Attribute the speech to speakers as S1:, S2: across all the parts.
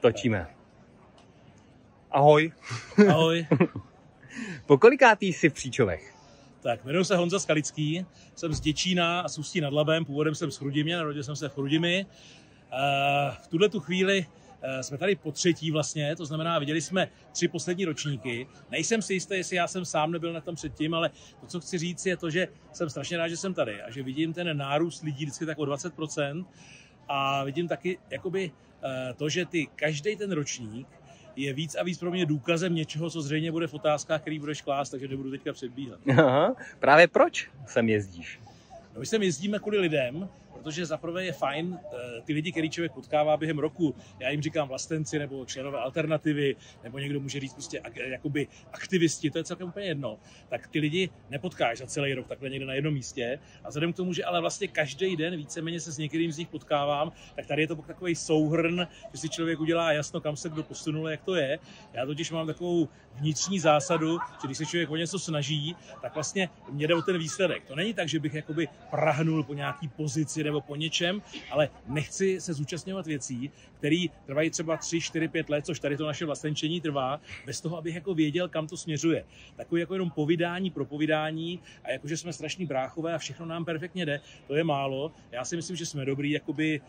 S1: Točíme. Ahoj.
S2: Ahoj.
S1: Po kolikátý jsi v Příčovech?
S2: Tak, jmenuji se Honza Skalický, jsem z Děčína a z Ústí nad Labem, původem jsem z Chrudimi, narodil jsem se v Chrudimi. V tuhletu chvíli jsme tady po třetí vlastně, to znamená, viděli jsme 3 poslední ročníky. Nejsem si jistý, jestli já jsem sám nebyl na tom předtím, ale to, co chci říct, je to, že jsem strašně rád, že jsem tady a že vidím ten nárůst lidí vždycky tak o 20%. A vidím taky jakoby to, že každý ten ročník je víc a víc pro mě důkazem něčeho, co zřejmě bude v otázkách, který budeš klást, takže nebudu teďka předbíhat.
S1: Aha, právě proč sem jezdíš?
S2: No, my sem jezdíme kvůli lidem, protože zaprvé je fajn ty lidi, který člověk potkává během roku, já jim říkám vlastenci nebo členové alternativy, nebo někdo může říct prostě jakoby aktivisti, to je celkem úplně jedno, tak ty lidi nepotkáš za celý rok takhle někde na jednom místě a vzhledem k tomu, že ale vlastně každý den víceméně se s některým z nich potkávám, tak tady je to takový souhrn, že si člověk udělá jasno, kam se kdo posunul, jak to je. Já totiž mám takovou vnitřní zásadu, že když se člověk o něco snaží, tak vlastně mě jde o ten výsledek. To není tak, že bych jakoby prahnul po nějaký pozici nebo po něčem, ale nechci se zúčastňovat věcí, které trvají třeba 3, 4, 5 let, což tady to naše vlastenčení trvá, bez toho, abych jako věděl, kam to směřuje. Takový jako jenom povídání pro povídání a jakože jsme strašní bráchové a všechno nám perfektně jde, to je málo. Já si myslím, že jsme dobrý jakoby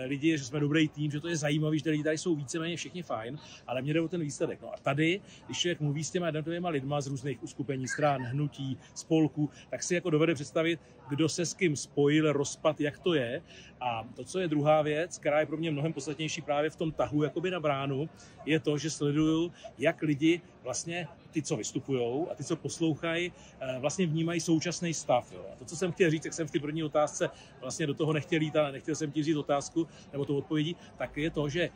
S2: lidi, že jsme dobrý tým, že to je zajímavý, že ty lidi tady jsou víceméně všichni fajn, ale mě jde o ten výsledek. No a tady, když člověk mluví s těma jednotlivými lidma z různých uskupení, stran, hnutí, spolků, tak si jako dovede představit, kdo se s kým spojil, rozpad, jak to je. A to, co je druhá věc, která je pro mě mnohem podstatnější právě v tom tahu jakoby na bránu, je to, že sleduju, jak lidi vlastně ty, co vystupujou a ty, co poslouchají, vlastně vnímají současný stav. Jo. A to, co jsem chtěl říct, tak jsem v té první otázce vlastně do toho nechtěl jít a nechtěl jsem ti říct otázku nebo tu odpovědi, tak je to, že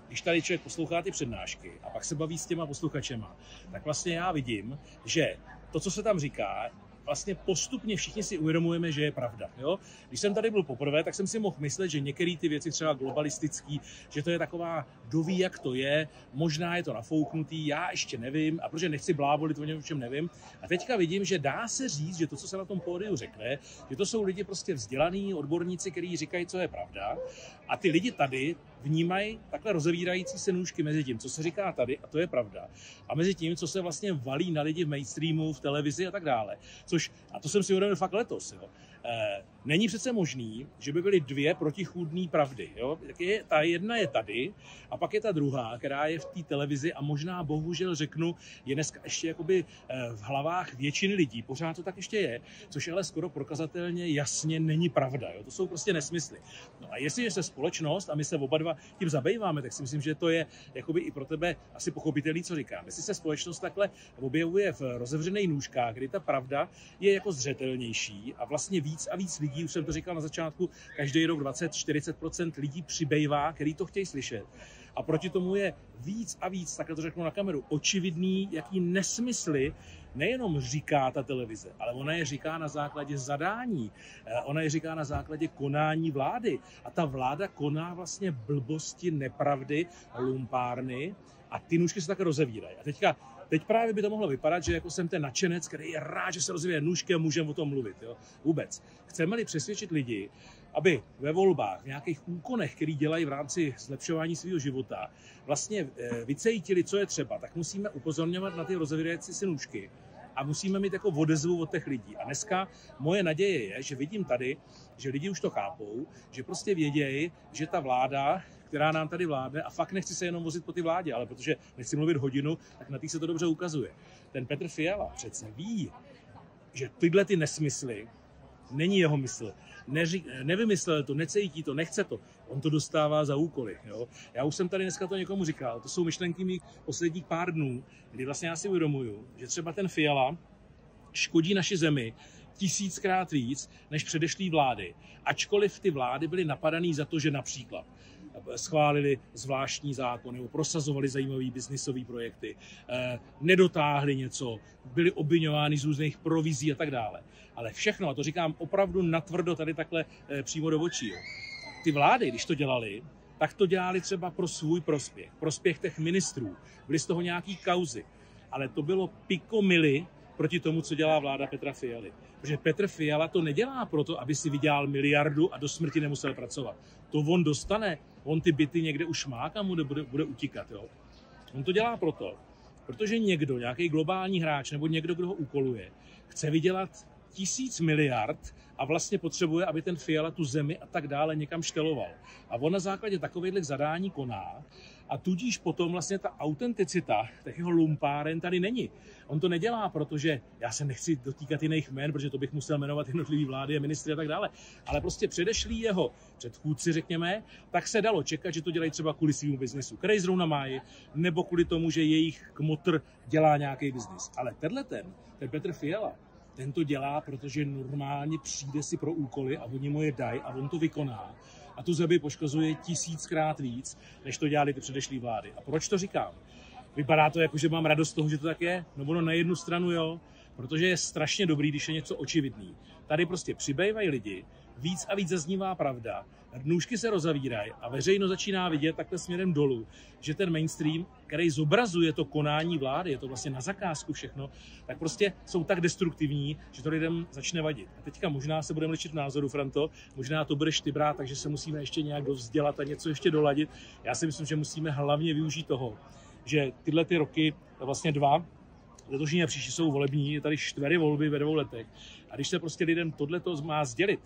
S2: když tady člověk poslouchá ty přednášky a pak se baví s těma posluchačema, tak vlastně já vidím, že to, co se tam říká, vlastně postupně všichni si uvědomujeme, že je pravda. Jo? Když jsem tady byl poprvé, tak jsem si mohl myslet, že některé ty věci třeba globalistický, že to je taková, kdo ví, jak to je, možná je to nafouknutý, já ještě nevím, a protože nechci blábolit o něčem nevím. A teďka vidím, že dá se říct, že to, co se na tom pódiu řekne, že to jsou lidi prostě vzdělaný, odborníci, kteří říkají, co je pravda. A ty lidi tady vnímají takhle rozevírající se nůžky mezi tím, co se říká tady, a to je pravda, a mezi tím, co se vlastně valí na lidi v mainstreamu, v televizi a tak dále. A to jsem si uvědomil fakt letos. Jo. Není přece možný, že by byly 2 protichůdné pravdy. Jo. Ta jedna je tady a pak je ta druhá, která je v té televizi a možná bohužel řeknu, je dneska ještě jakoby v hlavách většiny lidí. Pořád to tak ještě je, což ale skoro prokazatelně jasně není pravda. Jo. To jsou prostě nesmysly. No a jestliže se společnost, a my se oba dva tím zabýváme, tak si myslím, že to je jakoby i pro tebe asi pochopitelný, co říkám. Jestli se společnost takhle objevuje v rozevřených nůžkách, kdy ta pravda je jako zřetelnější a vlastně víc a víc lidí, už jsem to říkal na začátku, každý rok 20-40% lidí přibývá, který to chtějí slyšet. A proti tomu je víc a víc, takhle to řeknu na kameru, očividný, jaký nesmysly nejenom říká ta televize, ale ona je říká na základě zadání, ona je říká na základě konání vlády. A ta vláda koná vlastně blbosti, nepravdy, lumpárny a ty nůžky se tak rozevírají. A teď právě by to mohlo vypadat, že jako jsem ten nadšenec, který je rád, že se rozvíjí nůžky a můžeme o tom mluvit. Jo? Vůbec. Chceme-li přesvědčit lidi, aby ve volbách, v nějakých úkonech, který dělají v rámci zlepšování svého života, vlastně vycítili, co je třeba, tak musíme upozorňovat na ty rozevírající se nůžky a musíme mít jako odezvu od těch lidí. A dneska moje naděje je, že vidím tady, že lidi už to chápou, že prostě vědějí, že ta vláda, která nám tady vládne, a fakt nechci se jenom vozit po ty vládě, ale protože nechci mluvit hodinu, tak na tý se to dobře ukazuje. Ten Petr Fiala přece ví, že tyhle ty nesmysly není jeho mysl. Nevymyslel to, necítí to, nechce to. On to dostává za úkoly. Jo? Já už jsem tady dneska to někomu říkal. To jsou myšlenky mých posledních pár dnů, kdy vlastně já si uvědomuju, že třeba ten Fiala škodí naši zemi 1000krát víc než předešlý vlády. Ačkoliv ty vlády byly napadaný za to, že například schválili zvláštní zákony, prosazovali zajímavé biznisové projekty, nedotáhli něco, byli obviňováni z různých provizí a tak dále. Ale všechno, a to říkám opravdu natvrdo tady takhle přímo do očí. Jo. Ty vlády, když to dělali, tak to dělali třeba pro svůj prospěch těch ministrů. Byly z toho nějaký kauzy. Ale to bylo pikomily proti tomu, co dělá vláda Petra Fialy. Protože Petr Fiala to nedělá proto, aby si vydělal miliardu a do smrti nemusel pracovat. To on dostane on ty byty někde už má, kam bude utíkat. Jo? On to dělá protože někdo, nějaký globální hráč nebo někdo, kdo ho úkoluje, chce vydělat 1000 miliard a vlastně potřebuje, aby ten Fiala tu zemi a tak dále někam šteloval. A on na základě takových zadání koná a tudíž potom vlastně ta autenticita těch jeho lumpáren tady není. On to nedělá, protože já se nechci dotýkat jiných jmen, protože to bych musel jmenovat jednotlivý vlády a ministry a tak dále, ale prostě předešlí jeho předchůdci, řekněme, tak se dalo čekat, že to dělají třeba kvůli svýmu biznesu, který zrovna mají, nebo kvůli tomu, že jejich kmotr dělá nějaký biznis. Ale ten Petr Fiala, ten to dělá, protože normálně přijde si pro úkoly a oni mu je dají a on to vykoná. A tu zemi poškozuje 1000krát víc, než to dělali ty předešlý vlády. A proč to říkám? Vypadá to jako, že mám radost z toho, že to tak je. No ono na jednu stranu jo, protože je strašně dobrý, když je něco očividný. Tady prostě přibývají lidi, víc a víc zaznívá pravda, nůžky se rozavírají a veřejnost začíná vidět takhle směrem dolů, že ten mainstream, který zobrazuje to konání vlády, je to vlastně na zakázku všechno, tak prostě jsou tak destruktivní, že to lidem začne vadit. A teďka možná se budeme lišit v názoru, Franto, možná to budeš ty brát, takže se musíme ještě nějak dovzdělat a něco ještě doladit. Já si myslím, že musíme hlavně využít toho, že tyhle ty roky, vlastně 2, letošní a příští jsou volební, je tady 4 volby ve 2 letech. A když se prostě lidem tohleto má sdělit,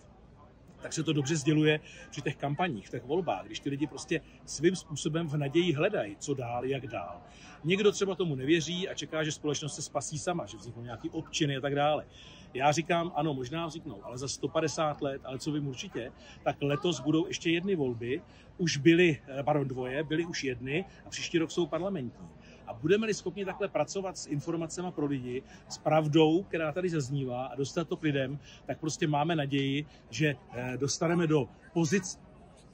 S2: tak se to dobře sděluje při těch kampaních, v těch volbách, když ty lidi prostě svým způsobem v naději hledají, co dál, jak dál. Někdo třeba tomu nevěří a čeká, že společnost se spasí sama, že vzniknou nějaký občiny a tak dále. Já říkám, ano, možná vzniknou, ale za 150 let, ale co vím určitě, tak letos budou ještě 2 volby, už byly už 1 a příští rok jsou parlamentní. A budeme-li schopni takhle pracovat s informacemi pro lidi, s pravdou, která tady zaznívá a dostat to k lidem, tak prostě máme naději, že dostaneme do pozic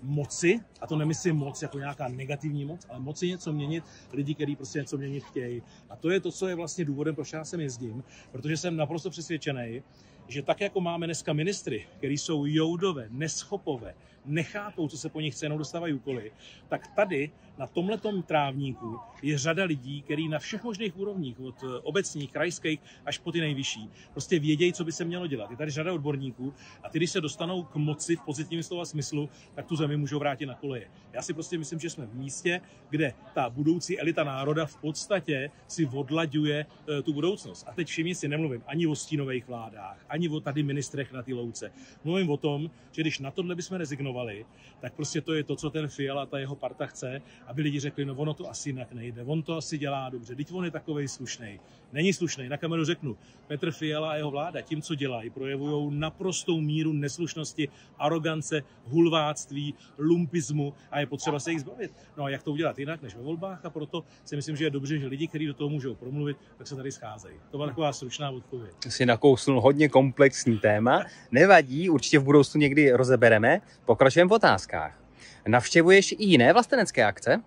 S2: moci, a to nemyslím moc jako nějaká negativní moc, ale moci něco měnit, lidi, kteří prostě něco měnit chtějí. A to je to, co je vlastně důvodem, proč já sem jezdím, protože jsem naprosto přesvědčený, že tak jako máme dneska ministry, kteří jsou joudové, neschopové, nechápou, co se po nich cenou, dostávají úkoly, tak tady na tomhletom trávníku je řada lidí, kteří na všech možných úrovních, od obecních, krajských až po ty nejvyšší, prostě vědějí, co by se mělo dělat. Je tady řada odborníků a ty, když se dostanou k moci v pozitivním slova smyslu, tak tu zemi můžou vrátit na koleje. Já si prostě myslím, že jsme v místě, kde ta budoucí elita národa v podstatě si odlaďuje tu budoucnost. A teď všimni si, nemluvím ani o stínových vládách, ani o tady ministrech na ty louce. Mluvím o tom, že když na tohle bychom rezignovali, tak prostě to je to, co ten Fiala a ta jeho parta chce, aby lidi řekli, no ono to asi jinak nejde, on to asi dělá dobře, teď on je takovej slušnej. Není slušnej, na kameru řeknu, Petr Fiala a jeho vláda tím, co dělají, projevují naprostou míru neslušnosti, arogance, hulváctví, lumpismu a je potřeba se jich zbavit. No a jak to udělat jinak než ve volbách, a proto si myslím, že je dobře, že lidi, kteří do toho můžou promluvit, tak se tady scházejí. To byla taková stručná odpověď.
S1: Si nakousnul hodně komplexní téma, nevadí, určitě v budoucnu někdy rozebereme, pokračujeme v otázkách. Navštěvuješ i jiné vlastenecké akce?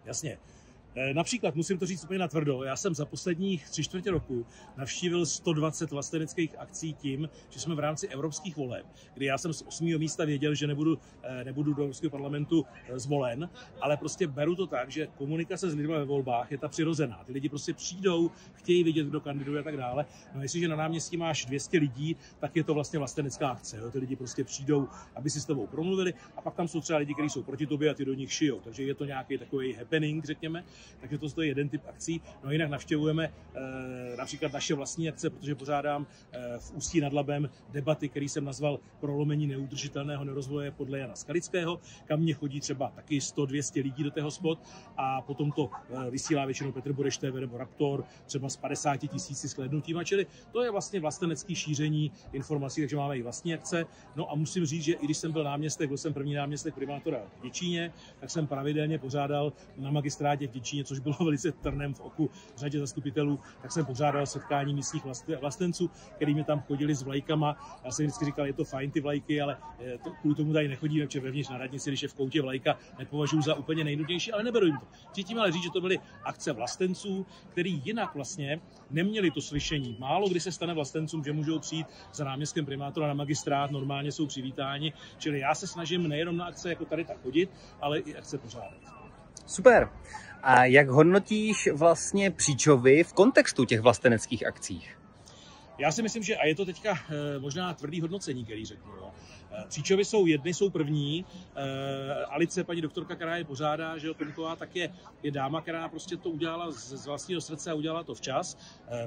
S2: Jasně. Například, musím to říct úplně natvrdo, já jsem za posledních 3/4 roku navštívil 120 vlasteneckých akcí tím, že jsme v rámci evropských voleb, kdy já jsem z 8. místa věděl, že nebudu do Evropského parlamentu zvolen, ale prostě beru to tak, že komunikace s lidmi ve volbách je ta přirozená. Ty lidi prostě přijdou, chtějí vidět, kdo kandiduje a tak dále. No jestliže na náměstí máš 200 lidí, tak je to vlastně vlastenecká akce. Jo? Ty lidi prostě přijdou, aby si s tebou promluvili, a pak tam jsou třeba lidi, kteří jsou proti tobě a ty do nich šijou. Takže je to nějaký takový happening, řekněme. Takže to je jeden typ akcí. No jinak navštěvujeme například naše vlastní akce, protože pořádám v Ústí nad Labem debaty, který jsem nazval Prolomení neudržitelného nerozvoje podle Jana Skalického, kam mě chodí třeba taky 100-200 lidí do tého spot a potom to vysílá většinou Petr Bureš TV nebo Raptor, třeba s 50 000 shlédnutíma, čili to je vlastně vlastenecké šíření informací, takže máme i vlastní akce. No a musím říct, že i když jsem byl náměstek, byl jsem první náměstek primátora v Děčíně, tak jsem pravidelně pořádal na magistrátě v Děčíně, což bylo velice trnem v oku řadě zastupitelů, tak jsem pořádal setkání místních vlastenců, který mi tam chodili s vlajkama. Já jsem vždycky říkal, je to fajn ty vlajky, ale kvůli tomu tady nechodíme, protože vevnitř na radnici, když je v koutě vlajka, nepovažuji za úplně nejnudnější, ale neberu jim to. Cítím ale říct, že to byly akce vlastenců, který jinak vlastně neměli to slyšení. Málo kdy se stane vlastencům, že můžou přijít za náměstkem primátora na magistrát, normálně jsou přivítáni, čili já se snažím nejenom na akce jako tady tak chodit, ale i akce pořádat.
S1: Super. A jak hodnotíš vlastně Příčovy v kontextu těch vlasteneckých akcích?
S2: Já si myslím, že, a je to teďka možná tvrdý hodnocení, který řeknu, Příčovy jsou první, Alice, paní doktorka, která je pořádá, že jo, Tomková, tak je dáma, která prostě to udělala z vlastního srdce a udělala to včas.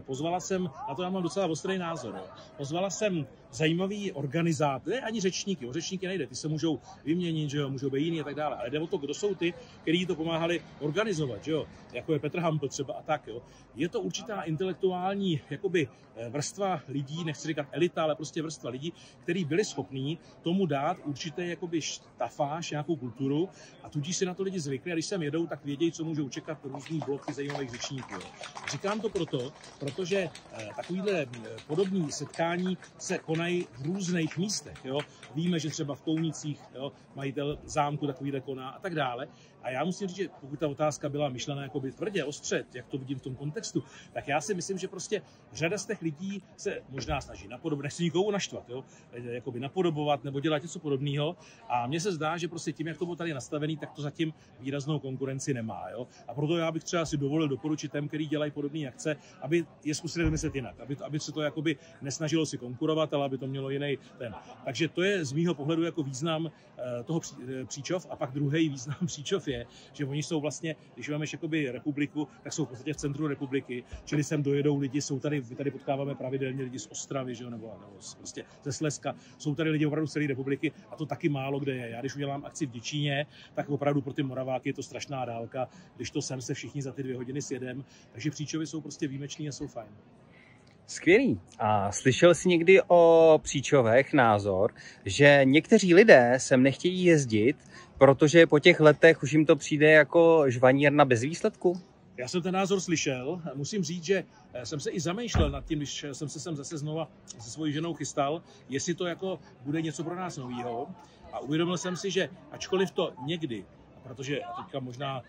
S2: Pozvala jsem, na to já mám docela ostrý názor, jo. Pozvala jsem zajímavý organizátor, ne ani řečníky, o řečníky nejde, ty se můžou vyměnit, že jo, můžou být jiný a tak dále, ale jde o to, kdo jsou ty, kteří to pomáhali organizovat, že jo, jako je Petr Hampl třeba a tak, jo. Je to určitá intelektuální jakoby vrstva lidí, nechci říkat elita, ale prostě vrstva lidí, kteří byli schopní tomu dát určité jakoby štafáž, nějakou kulturu a tudíž si na to lidi zvykli a když sem jedou, tak vědějí, co můžou čekat různý bloky zajímavých řečníků. Jo. Říkám to protože takovýhle podobné setkání se konají v různých místech. Jo. Víme, že třeba v Kounicích, jo, majitel zámku takovýhle koná a tak dále. A já musím říct, že pokud ta otázka byla myšlena jakoby tvrdě, ostře, jak to vidím v tom kontextu, tak já si myslím, že prostě řada z těch lidí se možná snaží napodobovat, nechci nikoho naštvat, jo, jakoby napodobovat nebo dělat něco podobného. A mně se zdá, že prostě tím, jak to bylo tady nastavený, tak to zatím výraznou konkurenci nemá. Jo. A proto já bych třeba si dovolil doporučit těm, kteří dělají podobné akce, aby je zkusili vymyslet jinak, aby se to jakoby nesnažilo si konkurovat, ale aby to mělo jiný ten. Takže to je z mýho pohledu jako význam toho Příčov a pak druhý význam Příčov je, že oni jsou vlastně, když máme jakoby republiku, tak jsou v podstatě v centru republiky, čili sem dojedou lidi, my tady potkáváme pravidelně lidi z Ostravy, že jo, nebo prostě ze Slezska, jsou tady lidi opravdu z celé republiky a to taky málo kde je. Já když udělám akci v Děčíně, tak opravdu pro ty Moraváky je to strašná dálka, když to sem se všichni za ty 2 hodiny sjedem, takže Příčovy jsou prostě výjimeční a jsou fajn.
S1: Skvělý. A slyšel jsi někdy o Příčovech názor, že někteří lidé sem nechtějí jezdit, protože po těch letech už jim to přijde jako žvanírna bez výsledku?
S2: Já jsem ten názor slyšel. Musím říct, že jsem se i zamýšlel nad tím, když jsem se sem zase znova se svojí ženou chystal, jestli to jako bude něco pro nás novýho. A uvědomil jsem si, že ačkoliv to někdy, protože teďka možná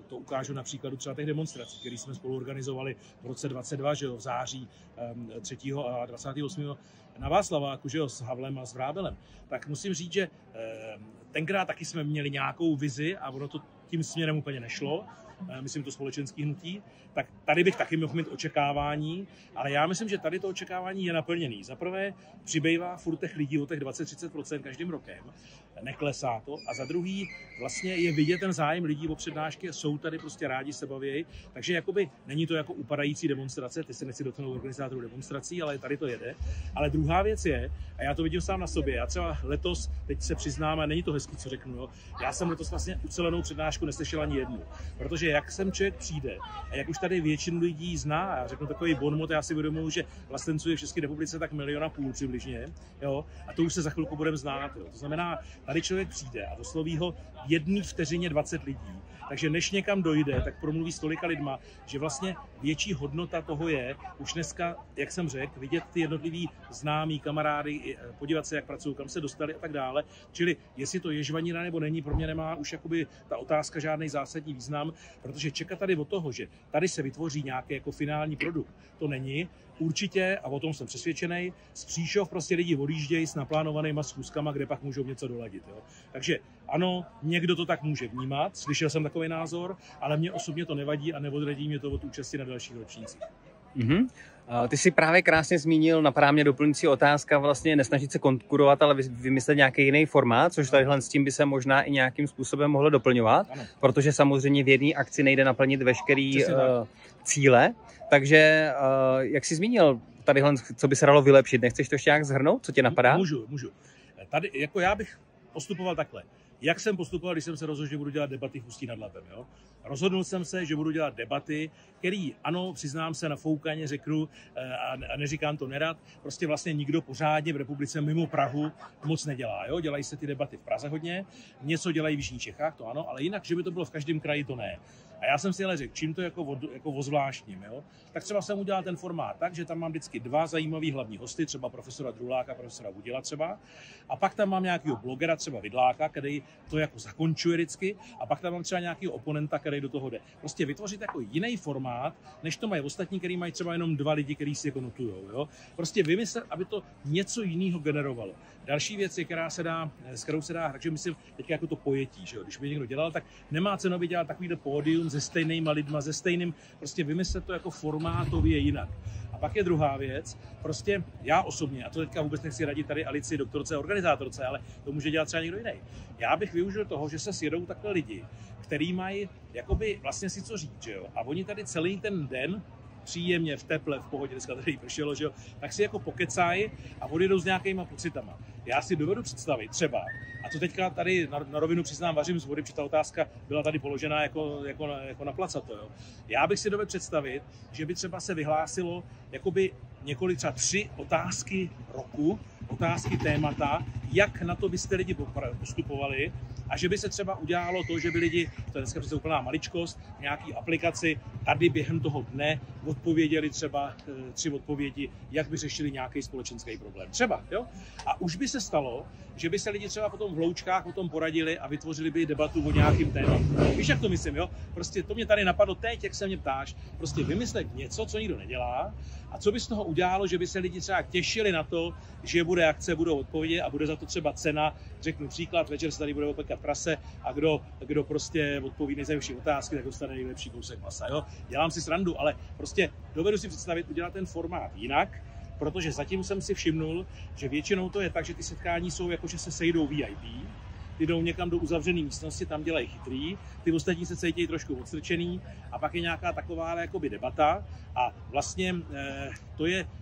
S2: to ukážu na příkladu třeba těch demonstrací, které jsme spolu organizovali v roce 22, že jo, v září 3. a 28. na Václaváku, že jo, s Havlem a s Vrábelem, tak musím říct, že tenkrát taky jsme měli nějakou vizi a ono to tím směrem úplně nešlo, myslím to společenský hnutí, tak tady bych taky mohl mít očekávání, ale já myslím, že tady to očekávání je naplněný. Za prvé přibývá furt těch lidí o těch 20-30% každým rokem, neklesá to, a za druhý vlastně je vidět ten zájem lidí o přednášky, jsou tady prostě rádi, se baví, takže jakoby není to jako upadající demonstrace, ty se nechci dotknout organizátorů demonstrací, ale tady to jede. Ale druhá věc je, a já to vidím sám na sobě, já třeba letos, teď se přiznám, a není to hezký, co řeknu, jo, já jsem letos vlastně ucelenou přednášku neslyšel ani jednu, protože jak sem člověk přijde a jak už tady většinu lidí zná, já řeknu takový bonmot, já si uvědomuji, že vlastenců je v České republice tak 1,5 milionu přibližně, jo, a to už se za chvilku budeme znát, jo. To znamená, tady člověk přijde a osloví ho v 1 vteřině 20 lidí. Takže než někam dojde, tak promluví s tolika lidma, že vlastně větší hodnota toho je už dneska, jak jsem řekl, vidět ty jednotlivý známí, kamarády, podívat se, jak pracují, kam se dostali a tak dále. Čili jestli to je žvanina nebo není, pro mě nemá už jakoby ta otázka žádný zásadní význam, protože čekat tady od toho, že tady se vytvoří nějaký jako finální produkt, to není. Určitě, a o tom jsem přesvědčený, z Příšov prostě lidi odjíždějí s naplánovanýma schůzkama, kde pak můžou něco doladit. Jo. Takže ano, někdo to tak může vnímat, slyšel jsem takový názor, ale mě osobně to nevadí a neodradí mě to od účasti na dalších ročnících.
S1: Mm-hmm. Ty jsi právě krásně zmínil, napadá mě doplňující otázka, vlastně nesnažit se konkurovat, ale vymyslet nějaký jiný formát, což tadyhle s tím by se možná i nějakým způsobem mohlo doplňovat, ano. Protože samozřejmě v jedné akci nejde naplnit veškerý cíle, takže jak jsi zmínil, tadyhle, co by se dalo vylepšit, nechceš to ještě nějak shrnout, co tě napadá?
S2: Můžu. Tady, jako já bych postupoval takhle. Jak jsem postupoval, když jsem se rozhodl, že budu dělat debaty v Ústí nad Labem, jo? Rozhodnul jsem se, že budu dělat debaty, který, ano, přiznám se, na foukaně řeknu a neříkám to nerad, prostě vlastně nikdo pořádně v republice mimo Prahu moc nedělá, jo? Dělají se ty debaty v Praze hodně, něco dělají v Jižních Čechách, to ano, ale jinak, že by to bylo v každém kraji, to ne. A já jsem si ale řekl, čím to jako ozvláštním, jo? Tak třeba jsem udělal ten formát tak, že tam mám vždycky 2 zajímavý hlavní hosty, třeba profesora Druláka, profesora Budila třeba, a pak tam mám nějakého blogera, třeba Vidláka, který to jako zakončuje vždycky, a pak tam mám třeba nějakého oponenta, který do toho jde. Prostě vytvořit jako jiný formát, než to mají ostatní, který mají třeba jenom 2 lidi, kteří si jako notujou, jo? Prostě vymyslet, aby to něco jiného generovalo. Další věc je, s kterou se dá hrát, že myslím, teď jako to pojetí, že jo? Když by někdo dělal, tak nemá cenu, aby dělal takovýhle pódium se stejnýma lidma, se stejným, prostě vymyslet to jako formátově jinak. A pak je druhá věc, prostě já osobně, a to teďka vůbec nechci radit tady Alici, doktorce, organizátorce, ale to může dělat třeba někdo jiný. Já bych využil toho, že se sjedou takhle lidi, který mají jakoby vlastně si co říct, že jo? A oni tady celý ten den příjemně, v teple, v pohodě, dneska tady pršelo, že jo, tak si jako pokecají a odjedou s nějakýma pocitama. Já si dovedu představit třeba, a to teďka tady na rovinu přiznám, vařím z vody, protože ta otázka byla tady položena jako na placato, jo. Já bych si dovedl představit, že by třeba se vyhlásilo jakoby několik, třeba 3 otázky roku, otázky témata, jak na to byste lidi postupovali, a že by se třeba udělalo to, že by lidi, to je dneska přece úplná maličkost, v nějaký aplikaci tady během toho dne odpověděli třeba 3 odpovědi, jak by řešili nějaký společenský problém. Třeba, jo? A už by se stalo, že by se lidi třeba potom v loučkách o tom poradili a vytvořili by debatu o nějakým tématu. Víš, jak to myslím, jo? Prostě to mě tady napadlo teď, jak se mě ptáš, prostě vymyslet něco, co nikdo nedělá, a co by z toho udělalo, že by se lidi třeba těšili na to, že bude akce, budou odpovědi a bude za to třeba cena. Řeknu příklad, večer se tady bude opekat prase a kdo prostě odpoví nejzajímavější otázky, tak dostane nejlepší kousek masa. Jo? Dělám si srandu, ale prostě dovedu si představit udělat ten formát jinak, protože zatím jsem si všimnul, že většinou to je tak, že ty setkání jsou jako, že se sejdou VIP, ty jdou někam do uzavřené místnosti, tam dělají chytrý, ty ostatní se cítí trošku odstrčený a pak je nějaká taková jakoby debata a vlastně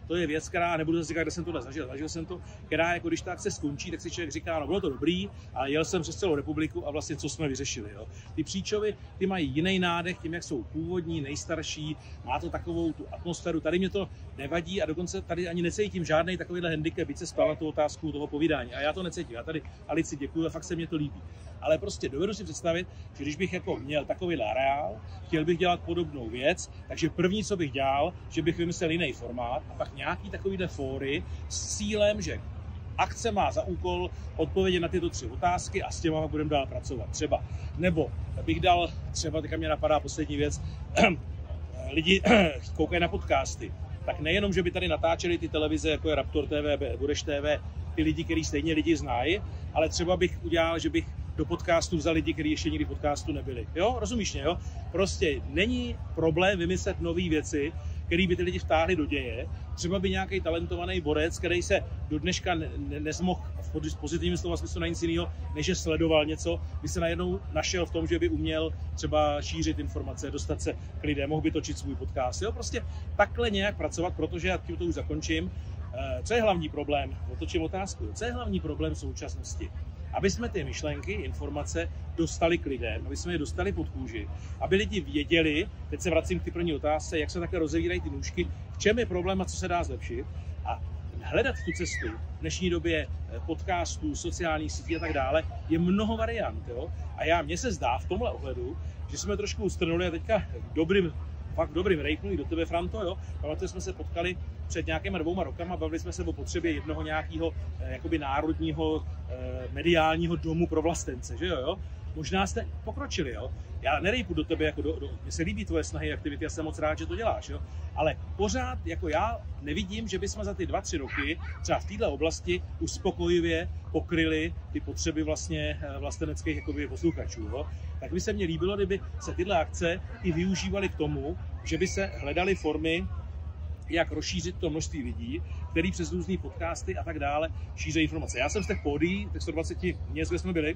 S2: to je věc, která, nebudu zase říkat, kde jsem tohle zažil jsem to, která jako když ta akce skončí, tak si člověk říká, no bylo to dobrý, ale jel jsem přes celou republiku a vlastně co jsme vyřešili. Jo? Ty příčovy, ty mají jiný nádech, tím jak jsou původní, nejstarší, má to takovou tu atmosféru, tady mě to nevadí a dokonce tady ani necítím žádný takovýhle handicap, byť se spala tu otázku toho povídání a já to necítím, já tady Alici děkuju a fakt se mě to líbí. Ale prostě dovedu si představit, že když bych jako měl takovýhle areál, chtěl bych dělat podobnou věc, takže první, co bych dělal, že bych vymyslel jiný formát a pak nějaký takovýhle fóry s cílem, že akce má za úkol odpovědět na tyto 3 otázky a s těma budeme dál pracovat třeba. Nebo bych dal, třeba teďka mě napadá poslední věc, lidi koukají na podcasty. Tak nejenom, že by tady natáčeli ty televize, jako je Raptor TV, Budeš TV, ty lidi, který stejně lidi znají, ale třeba bych udělal, že bych do podcastu vzal lidi, kteří ještě nikdy v podcastu nebyli. Jo, rozumíš mě, jo? Prostě není problém vymyslet nové věci, který by ty lidi vtáhli do děje. Třeba by nějaký talentovaný borec, který se do dneška nezmohl v pozitivním slova smyslu na nic jiného, než že sledoval něco, by se najednou našel v tom, že by uměl třeba šířit informace, dostat se k lidem, mohl by točit svůj podcast. Jo? Prostě takhle nějak pracovat, protože já tím to už zakončím. Co je hlavní problém? Otočím otázku. Co je hlavní problém v současnosti? Aby jsme ty myšlenky, informace dostali k lidem, aby jsme je dostali pod kůži, aby lidi věděli, teď se vracím k ty první otázce, jak se takhle rozevírají ty nůžky, v čem je problém a co se dá zlepšit. A hledat tu cestu v dnešní době podcastů, sociálních sítí a tak dále je mnoho variant. Jo? A mně se zdá v tomhle ohledu, že jsme trošku ustrnuli a teďka fakt dobrým rejknu i do tebe, Franto, jo. Pamatujeme, jsme se potkali před nějakýma 2 rokama, bavili jsme se o potřebě jednoho nějakého jakoby národního mediálního domu pro vlastence, že jo. Možná jste pokročili, jo. Já nerejpu do tebe, jako mně se líbí tvoje snahy, aktivity, já jsem moc rád, že to děláš, jo. Ale pořád, jako já nevidím, že bychom za ty 2-3 roky třeba v této oblasti uspokojivě pokryli ty potřeby vlastně vlasteneckých jakoby posluchačů, jo. Tak by se mně líbilo, kdyby se tyhle akce i využívaly k tomu, že by se hledaly formy, jak rozšířit to množství lidí, který přes různý podcasty a tak dále šíří informace. Já jsem z těch pódií, těch 120 měst, kde jsme byli,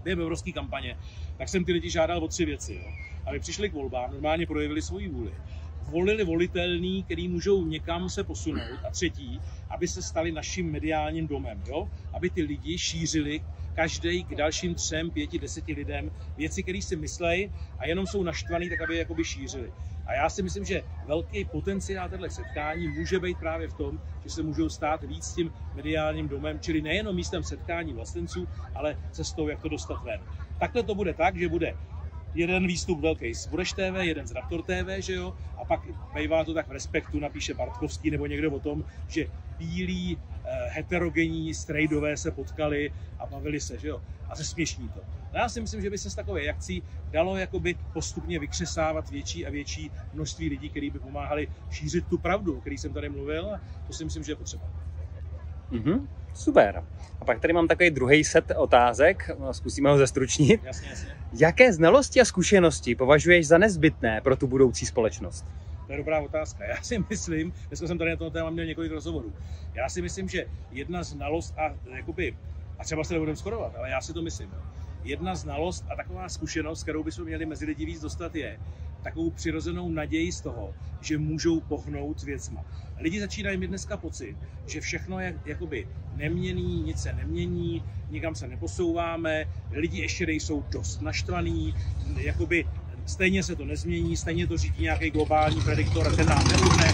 S2: během evropské kampaně, tak jsem ty lidi žádal o 3 věci. Jo. Aby přišli k volbám, normálně projevili svoji vůli. Volili volitelný, který můžou někam se posunout. A 3, aby se stali naším mediálním domem. Jo. Aby ty lidi šířili každý k dalším 3, 5, 10 lidem věci, které si myslejí a jenom jsou naštvaný, tak aby je jakoby šířili. A já si myslím, že velký potenciál těchto setkání může být právě v tom, že se můžou stát víc tím mediálním domem, čili nejenom místem setkání vlastenců, ale cestou, jak to dostat ven. Takhle to bude tak, že bude jeden výstup velký z Budeš TV, jeden z Raptor TV, že jo, a pak bývá to tak v Respektu, napíše Bartkovský nebo někdo o tom, že bílí, heterogenní strejdové se potkali a bavili se, že jo, a zesměšní to. Já si myslím, že by se z takové akcí dalo jakoby postupně vykřesávat větší a větší množství lidí, kteří by pomáhali šířit tu pravdu, o který jsem tady mluvil, a to si myslím, že je potřeba.
S1: Super. A pak tady mám takový druhý set otázek, zkusíme ho zestručnit.
S2: Jasně.
S1: Jaké znalosti a zkušenosti považuješ za nezbytné pro tu budoucí společnost?
S2: To je dobrá otázka. Já si myslím, dneska jsem tady na tom téma měl několik rozhovorů. Já si myslím, že jedna znalost a třeba se nebudeme shodovat, ale já si to myslím. Jedna znalost a taková zkušenost, kterou bychom měli mezi lidi víc dostat, je takovou přirozenou naději z toho, že můžou pohnout s věcma. Lidi začínají mít dneska pocit, že všechno je jakoby neměnný, nic se nemění, nikam se neposouváme, lidi ještě nejsou dost naštvaný, jakoby stejně se to nezmění, stejně to řídí nějaký globální prediktor a ten nám neudne.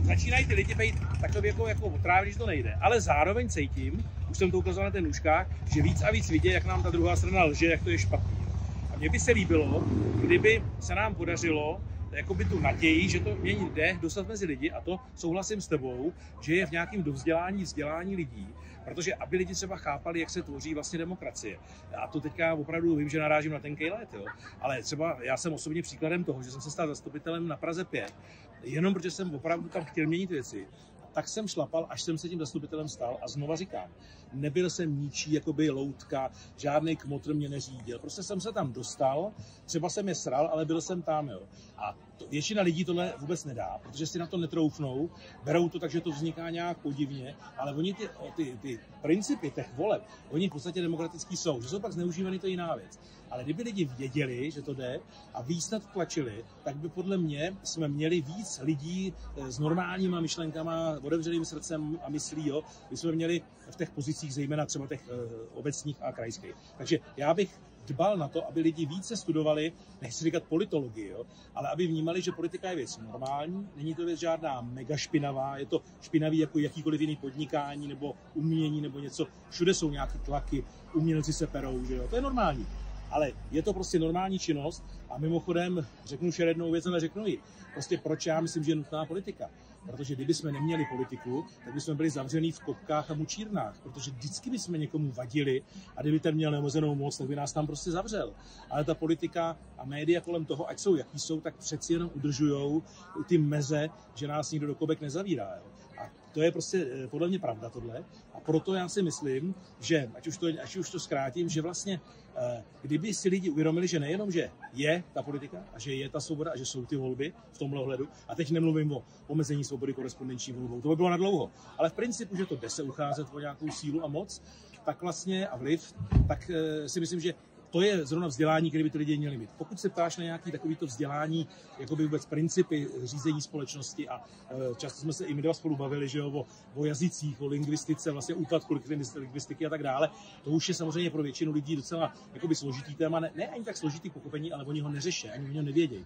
S2: Začínají ty lidi být takový jako otrávení, že to nejde. Ale zároveň cítím, už jsem to ukazoval na ten nůžkách, že víc a víc vidí, jak nám ta druhá strana lže, jak to je špatný. A mně by se líbilo, kdyby se nám podařilo jakoby tu naději, že to měnit jde, dostat mezi lidi, a to souhlasím s tebou, že je v nějakém vzdělání lidí, protože aby lidi třeba chápali, jak se tvoří vlastně demokracie. A to teďka opravdu vím, že narážím na tenkej led, jo. Ale třeba já jsem osobně příkladem toho, že jsem se stal zastupitelem na Praze 5, jenom protože jsem opravdu tam chtěl měnit věci. Tak jsem šlapal, až jsem se tím zastupitelem stal, a znova říkám, nebyl jsem ničí jakoby loutka, žádný kmotr mě neřídil. Prostě jsem se tam dostal, třeba jsem je sral, ale byl jsem tam, jo. A většina lidí tohle vůbec nedá, protože si na to netroufnou, berou to tak, že to vzniká nějak podivně, ale oni ty principy těch voleb, oni v podstatě demokratický jsou, že jsou pak zneužívaný, to je jiná věc. Ale kdyby lidi věděli, že to jde a víc na to tlačili, tak by podle mě jsme měli víc lidí s normálníma myšlenkama, otevřeným srdcem a myslí, jo, by jsme měli v těch pozicích, zejména třeba těch obecních a krajských. Takže já bych dbal na to, aby lidi více studovali, nechci říkat politologii, jo, ale aby vnímali, že politika je věc normální, není to věc žádná mega špinavá, je to špinavý jako jakýkoliv jiný podnikání nebo umění nebo něco, všude jsou nějaké tlaky, umělci se perou, že jo, to je normální. Ale je to prostě normální činnost a mimochodem řeknu už jednou věc, ale řeknu ji. Prostě proč já myslím, že je nutná politika? Protože kdyby jsme neměli politiku, tak bychom byli zavřený v kopkách a mučírnách, protože vždycky bychom někomu vadili a kdyby ten měl neomezenou moc, tak by nás tam prostě zavřel. Ale ta politika a média kolem toho, ať jsou jaký jsou, tak přeci jenom udržujou ty meze, že nás nikdo do kopek nezavírá. Jo? A to je prostě podle mě pravda tohle. A proto já si myslím, že, ať už to zkrátím, že vlastně kdyby si lidi uvědomili, že nejenom, že je ta politika a že je ta svoboda a že jsou ty volby v tomhle ohledu, a teď nemluvím o omezení svobody korespondenční volbou, to by bylo nadlouho, ale v principu, že to jde se ucházet o nějakou sílu a moc, tak vlastně a vliv, tak si myslím, že to je zrovna vzdělání, které by ty lidi měli mít. Pokud se ptáš na nějaké takovéto vzdělání, jakoby vůbec principy řízení společnosti, a často jsme se i my dva spolu bavili, že jo, o jazycích, o lingvistice, vlastně úpadku lingvistiky a tak dále, to už je samozřejmě pro většinu lidí docela jakoby složitý téma, ne ani tak složitý pochopení, ale oni ho neřeší, ani oni ho nevědějí.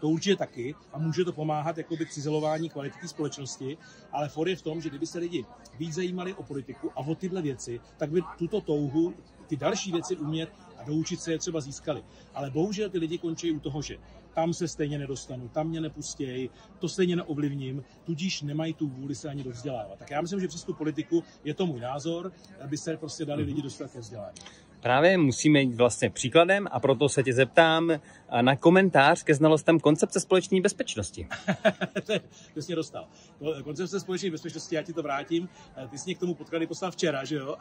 S2: To určitě taky a může to pomáhat jakoby k cizelování kvality společnosti, ale for je v tom, že kdyby se lidi víc zajímali o politiku a o tyhle věci, tak by tuto touhu, ty další věci umět a doučit se je třeba získali. Ale bohužel ty lidi končí u toho, že tam se stejně nedostanu, tam mě nepustějí, to stejně neovlivním, tudíž nemají tu vůli se ani dovzdělávat. Tak já myslím, že přes tu politiku je to můj názor, aby se prostě dali lidi dostat ke vzdělání.
S1: Právě musíme jít vlastně příkladem a proto se tě zeptám na komentář ke znalostem koncepce společné bezpečnosti.
S2: To jsi mě dostal. Koncepce společné bezpečnosti, já ti to vrátím. Ty jsi mě k tomu podklady poslal včera, že jo?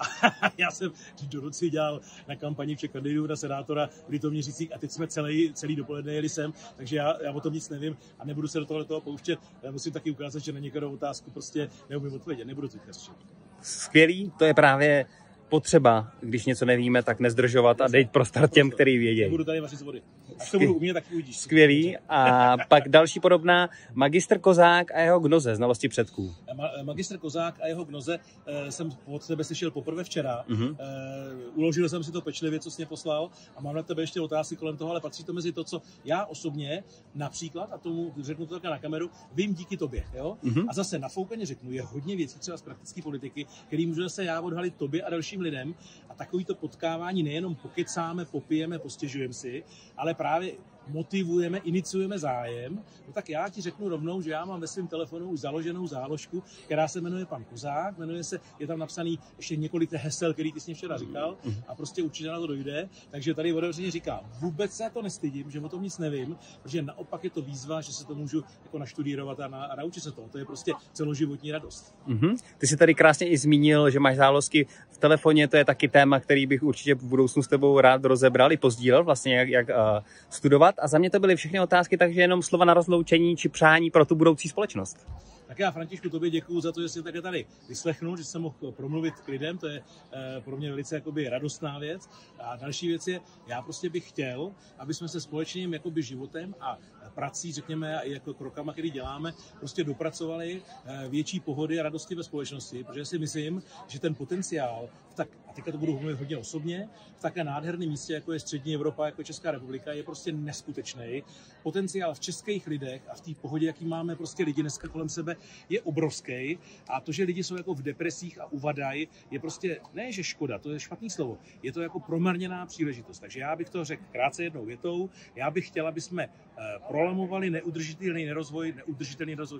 S2: Já jsem do noci dělal na kampani při kandidu na senátora v Litoměřicích a teď jsme celý dopoledne jeli sem, takže já o tom nic nevím a nebudu se do tohoto pouštět. Musím taky ukázat, že na některou otázku prostě neumím odpovědět, nebudu to řešit.
S1: Skvělý, to je právě potřeba, když něco nevíme, tak nezdržovat a dejt prostor těm, který vědějí.
S2: Nebudu tady vařit z vody. Až to budu umět, tak uvidíš.
S1: Skvělý. A pak další podobná, magistr Kozák a jeho gnoze, znalosti předků.
S2: Magistr Kozák a jeho gnoze jsem od tebe slyšel poprvé včera. Uložil jsem si to pečlivě, co jsi mě poslal, a mám na tebe ještě otázky kolem toho, ale patří to mezi to, co já osobně například, a tomu řeknu to takhle na kameru, vím díky tobě. Jo? A zase nafoukaně řeknu, je hodně věcí třeba z praktické politiky, který můžu zase já odhalit tobě a dalším lidem, a takovýto potkávání nejenom pokecáme, popijeme, postěžujeme si, ale právě motivujeme, iniciujeme zájem, no tak já ti řeknu rovnou, že já mám ve svém telefonu už založenou záložku, která se jmenuje Pan Kozák, je tam napsaný ještě několik hesel, který ty jsi mě včera říkal, a prostě určitě na to dojde, takže tady otevřeně říkám, vůbec se to nestydím, že o tom nic nevím, protože naopak je to výzva, že se to můžu jako naštudírovat a naučit se to je prostě celoživotní radost.
S1: Ty jsi tady krásně i zmínil, že máš záložky v telefoně, to je taky téma, který bych určitě v budoucnu s tebou rád rozebral i pozdílel, vlastně jak studovat. pokračovat a za mě to byly všechny otázky, takže jenom slova na rozloučení či přání pro tu budoucí společnost.
S2: Tak já, Františku, tobě děkuju za to, že jsi také tady vyslechnul, že jsem mohl promluvit k lidem, to je pro mě velice jakoby radostná věc. A další věc je, já prostě bych chtěl, aby jsme se společným jakoby životem a prací, řekněme, i jako krokama, který děláme, prostě dopracovali větší pohody a radosti ve společnosti, protože si myslím, že ten potenciál, a teďka to budu mluvit hodně osobně, v také nádherném místě, jako je střední Evropa, jako Česká republika, je prostě neskutečný. Potenciál v českých lidech a v té pohodě, jaký máme prostě lidi dneska kolem sebe, je obrovský. A to, že lidi jsou jako v depresích a uvadají, je prostě ne, že škoda, to je špatný slovo, je to jako promarněná příležitost. Takže já bych to řekl krátce jednou větou. Já bych chtěl, aby jsme prolamovali neudržitelný rozvoj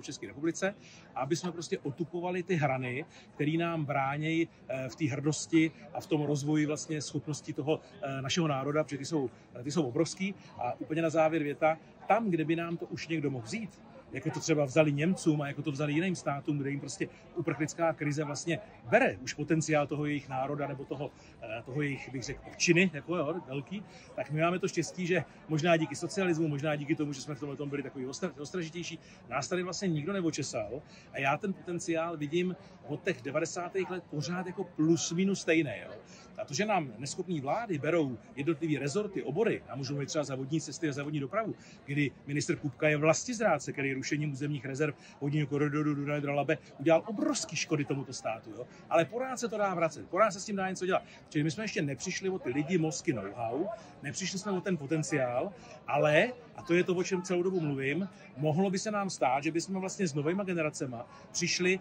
S2: v České republice, aby jsme prostě otupovali ty hrany, které nám bránějí v té hrdosti a v tom rozvoji vlastně schopnosti toho našeho národa, protože ty jsou obrovský. A úplně na závěr věta, tam, kde by nám to už někdo mohl vzít, jako to třeba vzali Němcům a jako to vzali jiným státům, kde jim prostě uprchlická krize vlastně bere už potenciál toho jejich národa nebo toho jejich, bych řekl, občiny, jako jo, velký, tak my máme to štěstí, že možná díky socialismu, možná díky tomu, že jsme v tomhle byli takový ostražitější, nás tady vlastně nikdo neočesal a já ten potenciál vidím od těch 90. let pořád jako plus minus stejný. Jo. A to, že nám neschopní vlády berou jednotlivý rezorty, obory, a můžu mít třeba za vodní cesty a za vodní dopravu, kdy ministr Kupka je vlastizrádce, který rušením územních rezerv vodního koridoru Dunaj-Labe udělal obrovský škody tomuto státu. Jo? Ale pořád se to dá vracet, pořád se s tím dá něco dělat. Čili my jsme ještě nepřišli o ty lidi, mozky, know-how, nepřišli jsme o ten potenciál, ale, a to je to, o čem celou dobu mluvím, mohlo by se nám stát, že bychom vlastně s novýma generacema přišli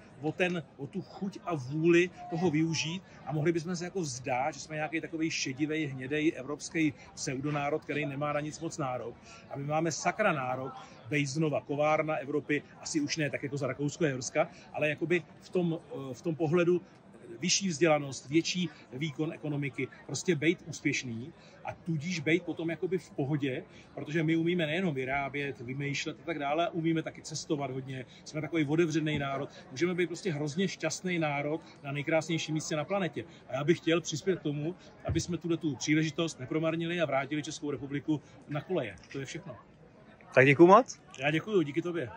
S2: o tu chuť a vůli toho využít a mohli bychom se jako vzdát, že jsme nějaký takový šedivý, hnědej evropský pseudonárod, který nemá na nic moc nárok. A my máme sakra nárok být znova kovárna Evropy, asi už ne tak jako za Rakousko a Jorska, ale jakoby v tom pohledu vyšší vzdělanost, větší výkon ekonomiky, prostě být úspěšný a tudíž být potom jakoby v pohodě, protože my umíme nejenom vyrábět, vymýšlet a tak dále, umíme taky cestovat hodně, jsme takový otevřený národ, můžeme být prostě hrozně šťastný národ na nejkrásnějším místě na planetě. A já bych chtěl přispět k tomu, aby jsme tu příležitost nepromarnili a vrátili Českou republiku na koleje. To je všechno.
S1: Tak děkuju moc.
S2: Já děkuju, díky tobě.